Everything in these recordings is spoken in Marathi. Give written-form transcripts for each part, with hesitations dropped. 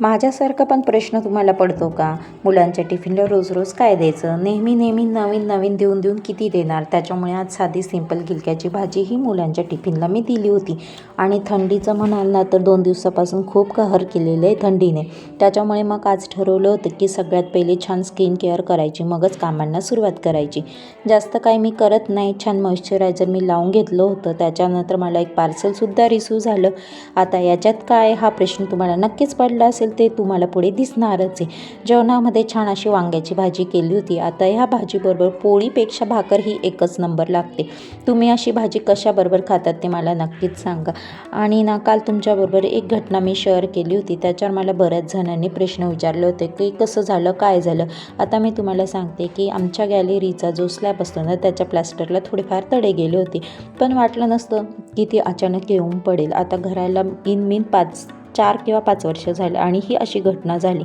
माझ्यासारखा पण प्रश्न तुम्हाला पडतो का? मुलांच्या टिफिनला रोज रोज काय द्यायचं? नेहमी नेहमी नवीन नवीन देऊन देऊन किती देणार? त्याच्यामुळे आज साधी सिंपल गिलक्याची भाजी ही मुलांच्या टिफिनला मी दिली होती. आणि थंडीचं म्हणाल ना तर 2 दिवसापासून खूप कहर केलेलं आहे थंडीने. त्याच्यामुळे मग आज ठरवलं होतं की सगळ्यात पहिले छान स्किन केअर करायची, मगच कामांना सुरुवात करायची. जास्त काही मी करत नाही. छान मॉइश्चरायझर मी लावून घेतलं होतं. त्याच्यानंतर मला एक पार्सलसुद्धा रिसीव झालं. आता याच्यात काय हा प्रश्न तुम्हाला नक्कीच पडला असेल, ते तुम्हाला पुढे दिसणारच आहे. जेवणामध्ये छान अशी वांग्याची भाजी केली होती. आता ह्या भाजीबरोबर पोळीपेक्षा भाकर ही एकच नंबर लागते. तुम्ही अशी भाजी कशाबरोबर खातात ते मला नक्कीच सांगा. आणि ना काल तुमच्याबरोबर एक घटना मी शेअर केली होती. त्याच्यावर मला बऱ्याच जणांनी प्रश्न विचारले होते की कसं झालं, काय झालं. आता मी तुम्हाला सांगते की आमच्या गॅलरीचा जो स्लॅब असतो ना त्याच्या प्लॅस्टरला थोडेफार तडे गेले होते. पण वाटलं नसतं की ती अचानक येऊन पडेल. आता घराला इन 4 किंवा 5 वर्ष झाले आणि ही अशी घटना झाली.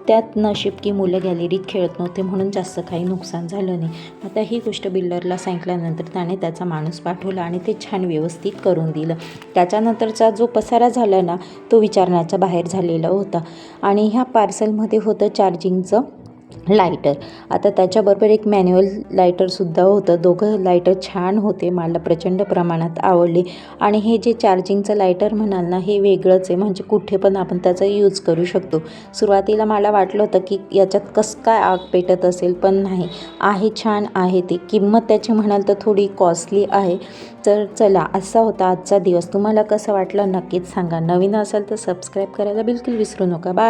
त्यात नशीब की मुलं गॅलरीत खेळत नव्हते म्हणून जास्त काही नुकसान झालं नाही. आता ही गोष्ट बिल्डरला सांगितल्यानंतर त्याने त्याचा माणूस पाठवला आणि ते छान व्यवस्थित करून दिलं. त्याच्यानंतरचा जो पसारा झाला ना तो विचारण्याच्या बाहेर झालेला होता. आणि ह्या पार्सलमध्ये होतं चार्जिंगचं लायटर. आता त्याच्याबरोबर एक मॅन्युअल लायटरसुद्धा होतं. दोघं लायटर छान होते, मला प्रचंड प्रमाणात आवडले. आणि हे जे चार्जिंगचं लायटर म्हणाल ना हे वेगळंच आहे, म्हणजे कुठे पण आपण त्याचा यूज करू शकतो. सुरुवातीला मला वाटलं होतं की याच्यात कसं काय आग पेटत असेल, पण नाही, आहे छान आहे ते. किंमत त्याची म्हणाल तर थोडी कॉस्टली आहे. तर चला, असा होता आजचा दिवस. तुम्हाला कसं वाटलं नक्कीच सांगा. नवीन असाल तर सबस्क्राईब करायला बिलकुल विसरू नका. बाय.